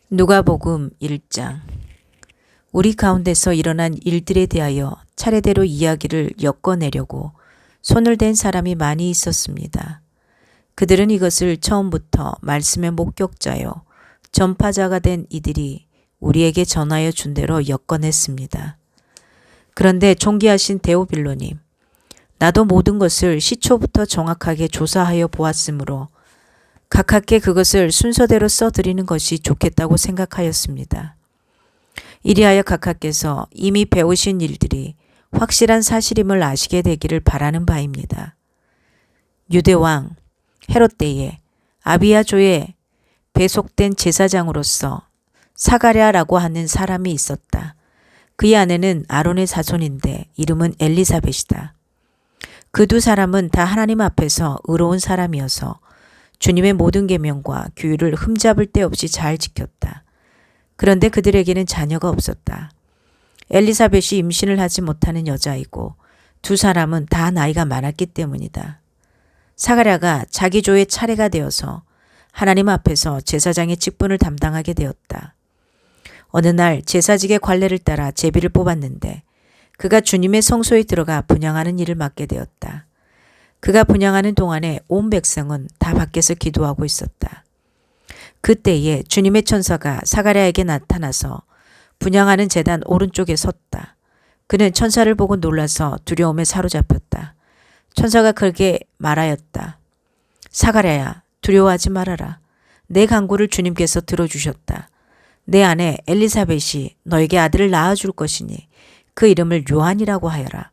누가복음 1장. 우리 가운데서 일어난 일들에 대하여 차례대로 이야기를 엮어내려고 손을 댄 사람이 많이 있었습니다. 그들은 이것을 처음부터 말씀의 목격자요 전파자가 된 이들이 우리에게 전하여 준 대로 엮어냈습니다. 그런데 존귀하신 데오빌로님, 나도 모든 것을 시초부터 정확하게 조사하여 보았으므로 각하께 그것을 순서대로 써드리는 것이 좋겠다고 생각하였습니다. 이리하여 각하께서 이미 배우신 일들이 확실한 사실임을 아시게 되기를 바라는 바입니다. 유대왕 헤롯 때에 아비야조에 배속된 제사장으로서 사가랴라고 하는 사람이 있었다. 그의 아내는 아론의 자손인데 이름은 엘리사벳이다. 그 두 사람은 다 하나님 앞에서 의로운 사람이어서 주님의 모든 계명과 규율을 흠잡을 데 없이 잘 지켰다. 그런데 그들에게는 자녀가 없었다. 엘리사벳이 임신을 하지 못하는 여자이고 두 사람은 다 나이가 많았기 때문이다. 사가랴가 자기 조의 차례가 되어서 하나님 앞에서 제사장의 직분을 담당하게 되었다. 어느 날 제사직의 관례를 따라 제비를 뽑았는데 그가 주님의 성소에 들어가 분향하는 일을 맡게 되었다. 그가 분향하는 동안에 온 백성은 다 밖에서 기도하고 있었다. 그때에 주님의 천사가 사가랴에게 나타나서 분향하는 제단 오른쪽에 섰다. 그는 천사를 보고 놀라서 두려움에 사로잡혔다. 천사가 그에게 말하였다. 사가랴야, 두려워하지 말아라. 내 간구를 주님께서 들어주셨다. 내 아내 엘리사벳이 너에게 아들을 낳아줄 것이니 그 이름을 요한이라고 하여라.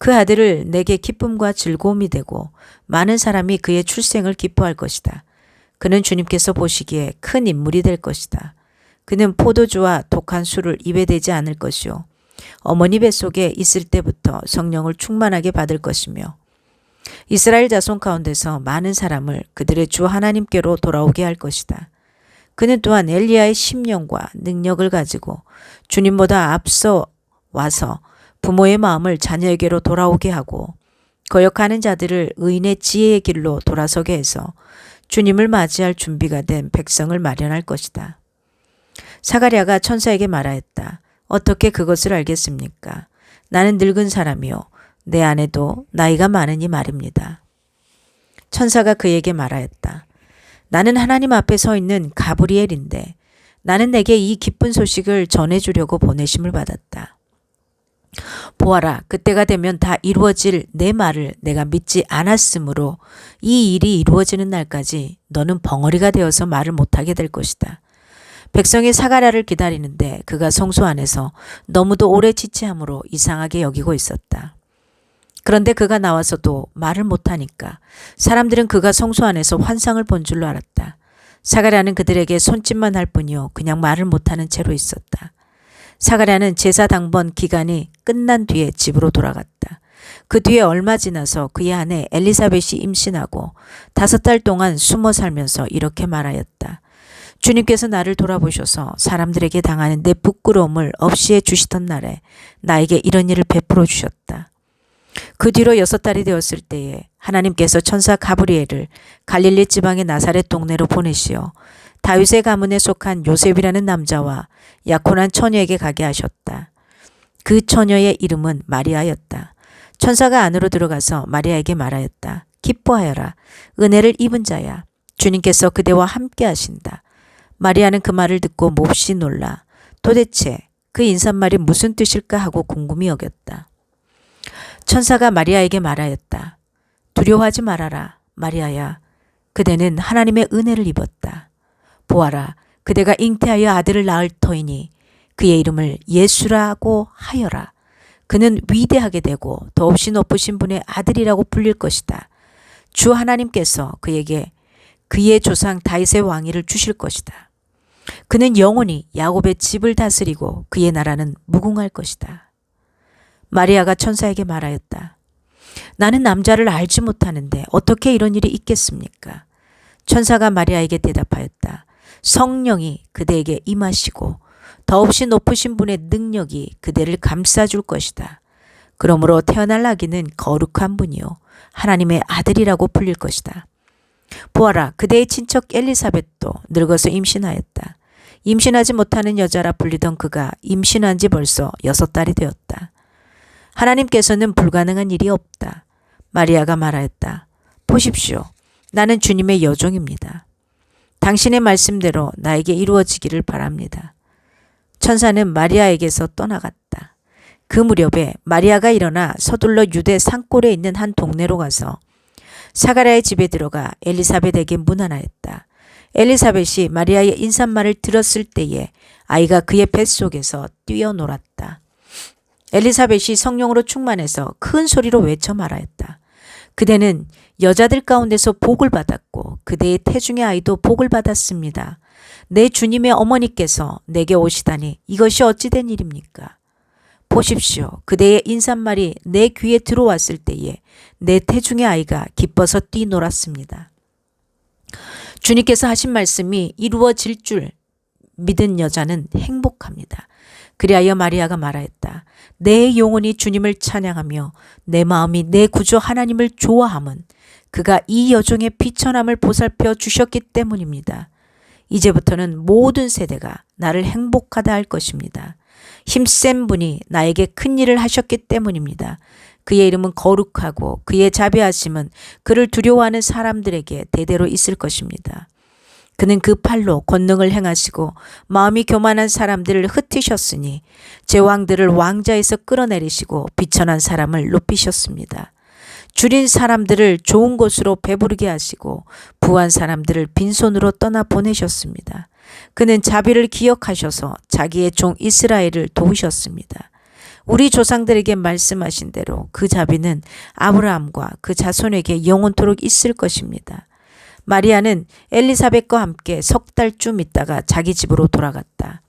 그 아들을 내게 기쁨과 즐거움이 되고 많은 사람이 그의 출생을 기뻐할 것이다. 그는 주님께서 보시기에 큰 인물이 될 것이다. 그는 포도주와 독한 술을 입에 대지 않을 것이요. 어머니 뱃속에 있을 때부터 성령을 충만하게 받을 것이며 이스라엘 자손 가운데서 많은 사람을 그들의 주 하나님께로 돌아오게 할 것이다. 그는 또한 엘리야의 심령과 능력을 가지고 주님보다 앞서 와서 부모의 마음을 자녀에게로 돌아오게 하고 거역하는 자들을 의인의 지혜의 길로 돌아서게 해서 주님을 맞이할 준비가 된 백성을 마련할 것이다. 사가랴가 천사에게 말하였다. 어떻게 그것을 알겠습니까? 나는 늙은 사람이요. 내 아내도 나이가 많으니 말입니다. 천사가 그에게 말하였다. 나는 하나님 앞에 서 있는 가브리엘인데 나는 내게 이 기쁜 소식을 전해주려고 보내심을 받았다. 보아라, 그때가 되면 다 이루어질 내 말을 내가 믿지 않았으므로 이 일이 이루어지는 날까지 너는 벙어리가 되어서 말을 못하게 될 것이다. 백성이 사가랴를 기다리는데 그가 성소 안에서 너무도 오래 지체함으로 이상하게 여기고 있었다. 그런데 그가 나와서도 말을 못하니까 사람들은 그가 성소 안에서 환상을 본 줄로 알았다. 사가랴는 그들에게 손짓만 할 뿐이요 그냥 말을 못하는 채로 있었다. 사가랴는 제사 당번 기간이 끝난 뒤에 집으로 돌아갔다. 그 뒤에 얼마 지나서 그의 아내 엘리사벳이 임신하고 5달 동안 숨어 살면서 이렇게 말하였다. 주님께서 나를 돌아보셔서 사람들에게 당하는 내 부끄러움을 없이해 주시던 날에 나에게 이런 일을 베풀어 주셨다. 그 뒤로 6달이 되었을 때에 하나님께서 천사 가브리엘을 갈릴리 지방의 나사렛 동네로 보내시어 다윗의 가문에 속한 요셉이라는 남자와 약혼한 처녀에게 가게 하셨다. 그 처녀의 이름은 마리아였다. 천사가 안으로 들어가서 마리아에게 말하였다. 기뻐하여라. 은혜를 입은 자야. 주님께서 그대와 함께 하신다. 마리아는 그 말을 듣고 몹시 놀라 도대체 그 인사말이 무슨 뜻일까 하고 궁금히 여겼다. 천사가 마리아에게 말하였다. 두려워하지 말아라. 마리아야. 그대는 하나님의 은혜를 입었다. 보아라, 그대가 잉태하여 아들을 낳을 터이니 그의 이름을 예수라고 하여라. 그는 위대하게 되고 더없이 높으신 분의 아들이라고 불릴 것이다. 주 하나님께서 그에게 그의 조상 다윗의 왕위를 주실 것이다. 그는 영원히 야곱의 집을 다스리고 그의 나라는 무궁할 것이다. 마리아가 천사에게 말하였다. 나는 남자를 알지 못하는데 어떻게 이런 일이 있겠습니까? 천사가 마리아에게 대답하였다. 성령이 그대에게 임하시고 더없이 높으신 분의 능력이 그대를 감싸줄 것이다. 그러므로 태어날 아기는 거룩한 분이요 하나님의 아들이라고 불릴 것이다. 보아라, 그대의 친척 엘리사벳도 늙어서 임신하였다. 임신하지 못하는 여자라 불리던 그가 임신한 지 벌써 6달이 되었다. 하나님께서는 불가능한 일이 없다. 마리아가 말하였다. 보십시오. 나는 주님의 여종입니다. 당신의 말씀대로 나에게 이루어지기를 바랍니다. 천사는 마리아에게서 떠나갔다. 그 무렵에 마리아가 일어나 서둘러 유대 산골에 있는 한 동네로 가서 사가랴의 집에 들어가 엘리사벳에게 문안하였다. 엘리사벳이 마리아의 인사말을 들었을 때에 아이가 그의 뱃속에서 뛰어놀았다. 엘리사벳이 성령으로 충만해서 큰 소리로 외쳐 말하였다. 그대는 여자들 가운데서 복을 받았고 그대의 태중의 아이도 복을 받았습니다. 내 주님의 어머니께서 내게 오시다니 이것이 어찌 된 일입니까? 보십시오. 그대의 인사말이 내 귀에 들어왔을 때에 내 태중의 아이가 기뻐서 뛰놀았습니다. 주님께서 하신 말씀이 이루어질 줄 믿은 여자는 행복합니다. 그리하여 마리아가 말하였다. 내 영혼이 주님을 찬양하며 내 마음이 내 구주 하나님을 좋아함은 그가 이 여종의 비천함을 보살펴 주셨기 때문입니다. 이제부터는 모든 세대가 나를 행복하다 할 것입니다. 힘센 분이 나에게 큰 일을 하셨기 때문입니다. 그의 이름은 거룩하고 그의 자비하심은 그를 두려워하는 사람들에게 대대로 있을 것입니다. 그는 그 팔로 권능을 행하시고 마음이 교만한 사람들을 흩으셨으니 제왕들을 왕자에서 끌어내리시고 비천한 사람을 높이셨습니다. 줄인 사람들을 좋은 곳으로 배부르게 하시고 부한 사람들을 빈손으로 떠나 보내셨습니다. 그는 자비를 기억하셔서 자기의 종 이스라엘을 도우셨습니다. 우리 조상들에게 말씀하신 대로 그 자비는 아브라함과 그 자손에게 영원토록 있을 것입니다. 마리아는 엘리사벳과 함께 3달쯤 있다가 자기 집으로 돌아갔다.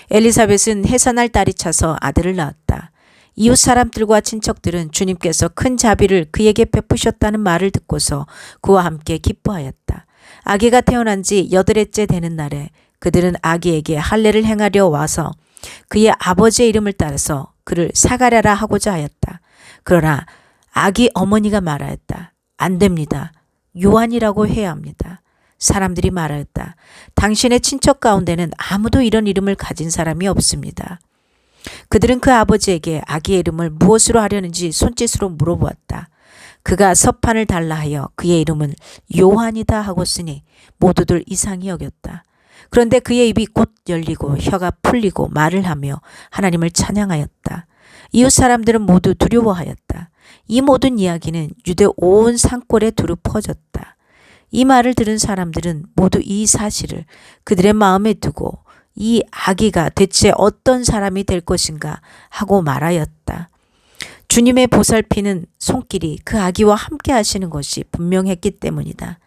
엘리사벳은 해산할 딸이 차서 아들을 낳았다. 이웃 사람들과 친척들은 주님께서 큰 자비를 그에게 베푸셨다는 말을 듣고서 그와 함께 기뻐하였다. 아기가 태어난 지 8회째 되는 날에 그들은 아기에게 할례를 행하려 와서 그의 아버지의 이름을 따라서 그를 사가랴라 하고자 하였다. 그러나 아기 어머니가 말하였다. 안 됩니다. 요한이라고 해야 합니다. 사람들이 말하였다. 당신의 친척 가운데는 아무도 이런 이름을 가진 사람이 없습니다. 그들은 그 아버지에게 아기의 이름을 무엇으로 하려는지 손짓으로 물어보았다. 그가 서판을 달라 하여 그의 이름은 요한이다 하고 쓰니 모두들 이상히 여겼다. 그런데 그의 입이 곧 열리고 혀가 풀리고 말을 하며 하나님을 찬양하였다. 이웃 사람들은 모두 두려워하였다. 이 모든 이야기는 유대 온 산골에 두루 퍼졌다. 이 말을 들은 사람들은 모두 이 사실을 그들의 마음에 두고 이 아기가 대체 어떤 사람이 될 것인가 하고 말하였다. 주님의 보살피는 손길이 그 아기와 함께 하시는 것이 분명했기 때문이다.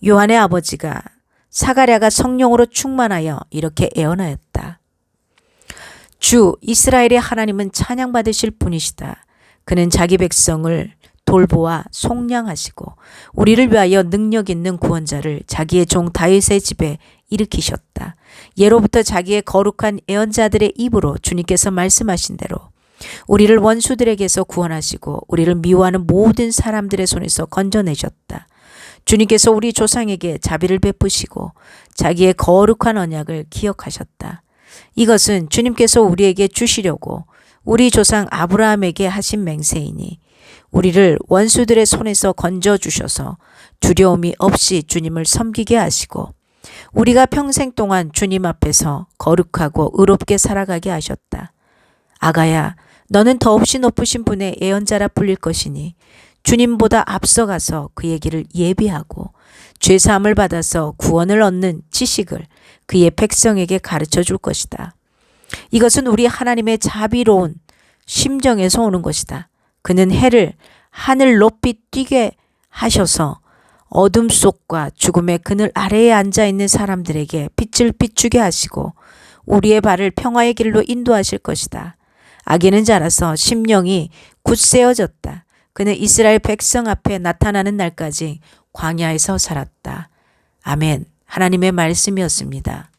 요한의 아버지가 사가랴가 성령으로 충만하여 이렇게 애언하였다. 주 이스라엘의 하나님은 찬양받으실 분이시다. 그는 자기 백성을 돌보아 속량하시고 우리를 위하여 능력 있는 구원자를 자기의 종 다윗의 집에 일으키셨다. 예로부터 자기의 거룩한 예언자들의 입으로 주님께서 말씀하신 대로 우리를 원수들에게서 구원하시고 우리를 미워하는 모든 사람들의 손에서 건져내셨다. 주님께서 우리 조상에게 자비를 베푸시고 자기의 거룩한 언약을 기억하셨다. 이것은 주님께서 우리에게 주시려고 우리 조상 아브라함에게 하신 맹세이니 우리를 원수들의 손에서 건져주셔서 두려움이 없이 주님을 섬기게 하시고 우리가 평생 동안 주님 앞에서 거룩하고 의롭게 살아가게 하셨다. 아가야, 너는 더없이 높으신 분의 예언자라 불릴 것이니 주님보다 앞서가서 그의 길을 예비하고 죄사함을 받아서 구원을 얻는 지식을 그의 백성에게 가르쳐 줄 것이다. 이것은 우리 하나님의 자비로운 심정에서 오는 것이다. 그는 해를 하늘 높이 뛰게 하셔서 어둠 속과 죽음의 그늘 아래에 앉아있는 사람들에게 빛을 비추게 하시고 우리의 발을 평화의 길로 인도하실 것이다. 아기는 자라서 심령이 굳세어졌다. 그는 이스라엘 백성 앞에 나타나는 날까지 광야에서 살았다. 아멘. 하나님의 말씀이었습니다.